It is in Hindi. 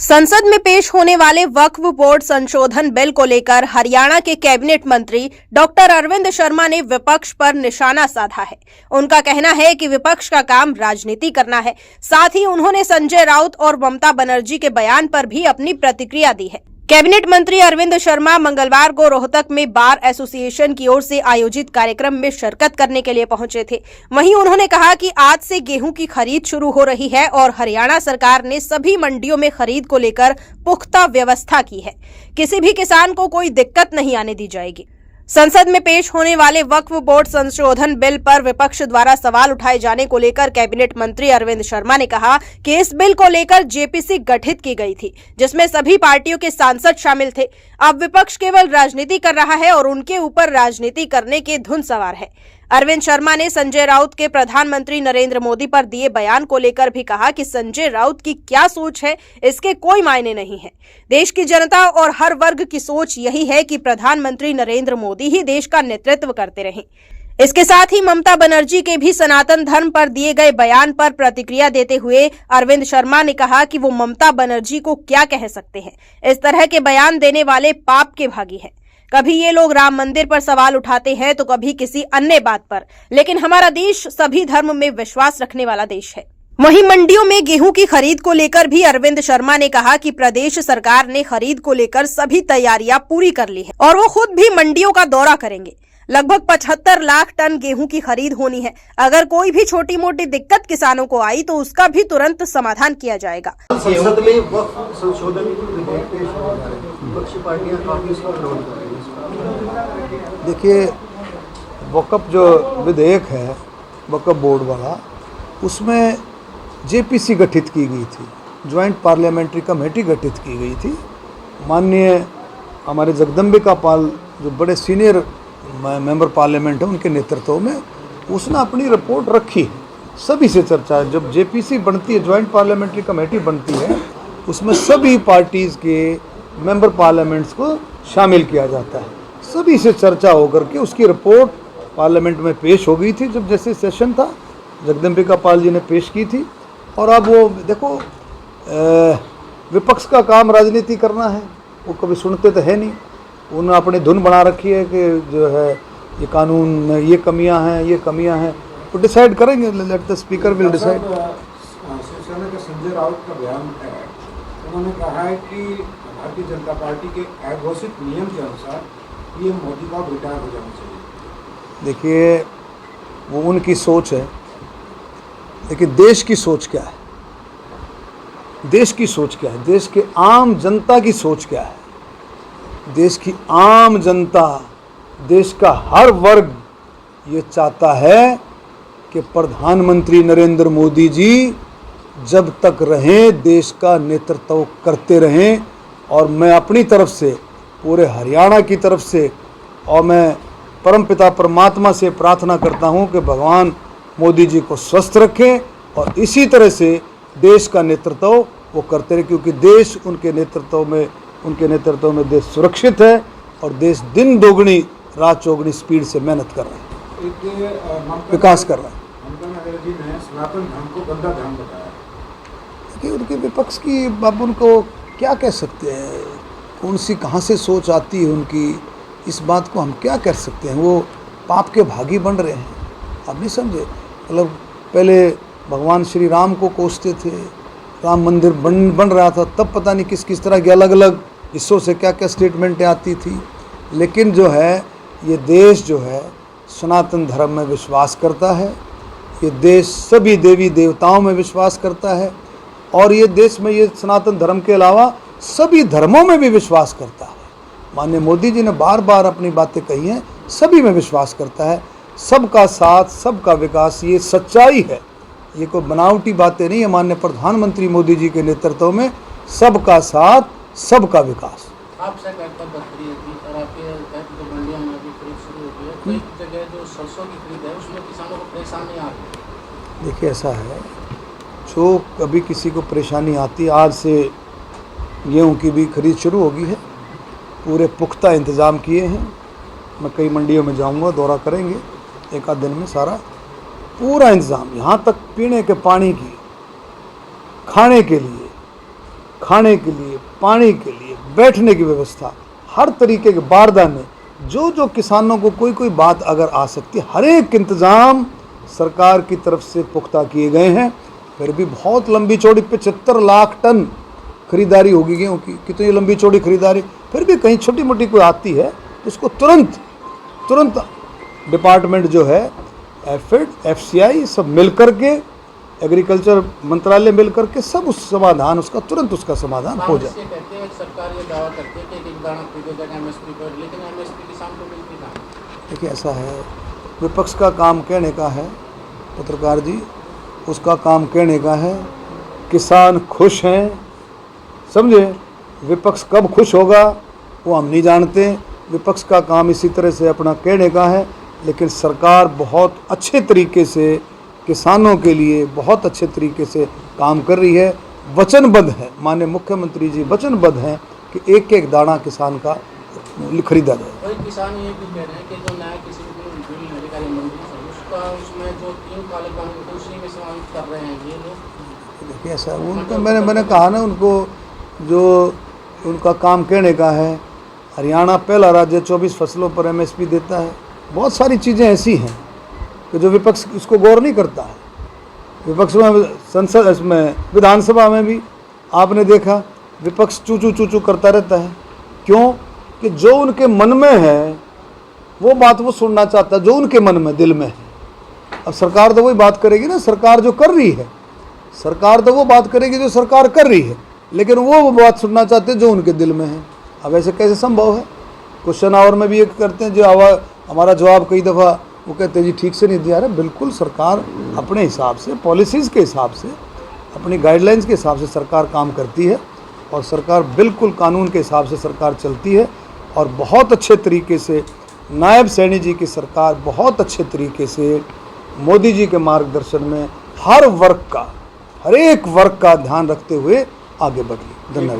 संसद में पेश होने वाले वक्फ बोर्ड संशोधन बिल को लेकर हरियाणा के कैबिनेट मंत्री डॉक्टर अरविंद शर्मा ने विपक्ष पर निशाना साधा है। उनका कहना है कि विपक्ष का काम राजनीति करना है। साथ ही उन्होंने संजय राउत और ममता बनर्जी के बयान पर भी अपनी प्रतिक्रिया दी है। कैबिनेट मंत्री अरविंद शर्मा मंगलवार को रोहतक में बार एसोसिएशन की ओर से आयोजित कार्यक्रम में शिरकत करने के लिए पहुंचे थे। वहीं उन्होंने कहा कि आज से गेहूं की खरीद शुरू हो रही है और हरियाणा सरकार ने सभी मंडियों में खरीद को लेकर पुख्ता व्यवस्था की है। किसी भी किसान को कोई दिक्कत नहीं आने दी जाएगी। संसद में पेश होने वाले वक्फ बोर्ड संशोधन बिल पर विपक्ष द्वारा सवाल उठाए जाने को लेकर कैबिनेट मंत्री अरविंद शर्मा ने कहा कि इस बिल को लेकर जेपीसी गठित की गई थी, जिसमें सभी पार्टियों के सांसद शामिल थे। अब विपक्ष केवल राजनीति कर रहा है और उनके ऊपर राजनीति करने की धुन सवार है। अरविंद शर्मा ने संजय राउत के प्रधानमंत्री नरेंद्र मोदी पर दिए बयान को लेकर भी कहा कि संजय राउत की क्या सोच है, इसके कोई मायने नहीं है। देश की जनता और हर वर्ग की सोच यही है कि प्रधानमंत्री नरेंद्र मोदी ही देश का नेतृत्व करते रहें। इसके साथ ही ममता बनर्जी के भी सनातन धर्म पर दिए गए बयान पर प्रतिक्रिया देते हुए अरविंद शर्मा ने कहा कि वो ममता बनर्जी को क्या कह सकते हैं। इस तरह के बयान देने वाले पाप के भागी हैं। कभी ये लोग राम मंदिर पर सवाल उठाते हैं तो कभी किसी अन्य बात पर, लेकिन हमारा देश सभी धर्म में विश्वास रखने वाला देश है। वहीं मंडियों में गेहूं की खरीद को लेकर भी अरविंद शर्मा ने कहा कि प्रदेश सरकार ने खरीद को लेकर सभी तैयारियां पूरी कर ली है और वो खुद भी मंडियों का दौरा करेंगे। लगभग 75 लाख टन गेहूं की खरीद होनी है। अगर कोई भी छोटी मोटी दिक्कत किसानों को आई तो उसका भी तुरंत समाधान किया जाएगा। संसद में वक्फ संशोधन विधेयक पेश हो रहा है, विपक्षी पार्टियां काफी इसका विरोध कर रही हैं। देखिए, वक्फ जो विधेयक है वक्फ बोर्ड वाला, उसमें जेपीसी गठित की गई थी, ज्वाइंट पार्लियामेंट्री कमेटी गठित की गई थी। माननीय हमारे जगदम्बिका पाल जो बड़े सीनियर मेंबर पार्लियामेंट है, उनके नेतृत्व में उसने अपनी रिपोर्ट रखी है। सभी से चर्चा है। जब जेपीसी बनती है, ज्वाइंट पार्लियामेंट्री कमेटी बनती है, उसमें सभी पार्टीज़ के मेंबर पार्लियामेंट्स को शामिल किया जाता है। सभी से चर्चा होकर के उसकी रिपोर्ट पार्लियामेंट में पेश हो गई थी। जब जैसे सेशन था, जगदम्बिका पाल जी ने पेश की थी। और अब वो देखो, विपक्ष का काम राजनीति करना है, वो कभी सुनते तो है नहीं। उन्होंने अपनी धुन बना रखी है कि जो है ये कानून में ये कमियां हैं, ये कमियां हैं, तो डिसाइड करेंगे। Let the speaker will decide. Shiv Sena के संजय राउत का बयान है, उन्होंने कहा है कि भारतीय जनता पार्टी के अघोषित नियम के अनुसार पीएम मोदी का रिटायर हो जाना चाहिए। देखिए, वो उनकी सोच है, लेकिन देश की सोच क्या है? देश की सोच क्या है? देश के आम जनता की सोच क्या है? देश की आम जनता, देश का हर वर्ग ये चाहता है कि प्रधानमंत्री नरेंद्र मोदी जी जब तक रहें देश का नेतृत्व करते रहें। और मैं अपनी तरफ से, पूरे हरियाणा की तरफ से, और मैं परमपिता परमात्मा से प्रार्थना करता हूं कि भगवान मोदी जी को स्वस्थ रखें और इसी तरह से देश का नेतृत्व वो करते रहे, क्योंकि देश उनके नेतृत्व में देश सुरक्षित है और देश दिन दोगुनी रात चौगुनी स्पीड से मेहनत कर रहा है, विकास कर रहा है। ममता बनर्जी ने सनातन धर्म को गंदा धर्म बताया। कि उनके विपक्ष की, अब उनको क्या कह सकते हैं? कौन सी कहाँ से सोच आती है उनकी, इस बात को हम क्या कर सकते हैं? वो पाप के भागी बन रहे हैं। आप नहीं समझे? मतलब पहले भगवान श्री राम को कोसते थे, राम मंदिर बन रहा था, तब पता नहीं किस किस तरह के अलग अलग हिस्सों से क्या क्या स्टेटमेंटें आती थी। लेकिन जो है, ये देश जो है सनातन धर्म में विश्वास करता है। ये देश सभी देवी देवताओं में विश्वास करता है और ये देश में, ये सनातन धर्म के अलावा सभी धर्मों में भी विश्वास करता है। माननीय मोदी जी ने बार बार अपनी बातें कही हैं, सभी में विश्वास करता है। सबका साथ, सबका विकास, ये सच्चाई है, ये कोई बनावटी बातें नहीं है। माननीय प्रधानमंत्री मोदी जी के नेतृत्व में सबका साथ, सबका विकास। आपसे कई जगह जो सरसों की खरीद है उसमें किसानों को परेशानी आ रही है। देखिए, ऐसा है, जो कभी किसी को परेशानी आती, आज से गेहूं की भी खरीद शुरू होगी है। पूरे पुख्ता इंतज़ाम किए हैं। मैं कई मंडियों में जाऊंगा, दौरा करेंगे एक आध दिन में। सारा पूरा इंतज़ाम, यहाँ तक पीने के पानी की, खाने के लिए, खाने के लिए, पानी के लिए, बैठने की व्यवस्था, हर तरीके के बारदाने, जो जो किसानों को कोई कोई बात अगर आ सकती है, हर एक इंतज़ाम सरकार की तरफ से पुख्ता किए गए हैं। फिर भी बहुत लंबी चौड़ी 75 लाख टन खरीदारी होगी गेहूँ की, कितनी लंबी चौड़ी खरीदारी। फिर भी कहीं छोटी मोटी कोई आती है तो उसको तुरंत डिपार्टमेंट जो है, एफिड, FCI सब मिल कर के, एग्रीकल्चर मंत्रालय मिल कर के सब उस समाधान उसका तुरंत उसका समाधान हो जाए। कहते हैं सरकार ये दावा करती है कि एक दाना खरीदेगा MSP पर, लेकिन MSP किसान को मिलती कहाँ? देखिए ऐसा है, विपक्ष का काम कहने का है, पत्रकार जी, उसका काम कहने का है, किसान खुश हैं, समझे। विपक्ष कब खुश होगा वो हम नहीं जानते। विपक्ष का काम इसी तरह से अपना कहने का है, लेकिन सरकार बहुत अच्छे तरीके से किसानों के लिए बहुत अच्छे तरीके से काम कर रही है, वचनबद्ध है। माननीय मुख्यमंत्री जी वचनबद्ध हैं कि एक एक दाना किसान का खरीदा जाए। वही किसान ये भी कह रहे हैं कि जो नया किसी बिल अधिकारी मंत्री उसका उसमें जो 3 काले कानून थे उसी में समावेश कर रहे हैं ये लोग। देखिए ऐसा उनका मैंने कहा ना, उनको जो उनका काम कहने का है, हरियाणा पहला राज्य 24 फसलों पर MSP देता है। बहुत सारी चीज़ें ऐसी हैं कि जो विपक्ष इसको गौर नहीं करता है। विपक्ष में संसद में विधानसभा में भी आपने देखा विपक्ष चू करता रहता है। क्यों? कि जो उनके मन में है वो बात वो सुनना चाहता है, जो उनके मन में दिल में है। अब सरकार तो वही बात करेगी ना, सरकार जो कर रही है, सरकार तो वो बात करेगी जो सरकार कर रही है, लेकिन वो बात सुनना चाहते हैं जो उनके दिल में है। अब ऐसे कैसे संभव है? क्वेश्चन आवर में भी ये करते हैं, जो हमारा जवाब कई दफ़ा वो कहते हैं जी ठीक से नहीं दिया रहा। बिल्कुल सरकार अपने हिसाब से, पॉलिसीज़ के हिसाब से, अपनी गाइडलाइंस के हिसाब से सरकार काम करती है, और सरकार बिल्कुल कानून के हिसाब से सरकार चलती है। और बहुत अच्छे तरीके से नायब सैनी जी की सरकार बहुत अच्छे तरीके से मोदी जी के मार्गदर्शन में हर वर्ग का, हर एक वर्ग का ध्यान रखते हुए आगे बढ़ी। धन्यवाद।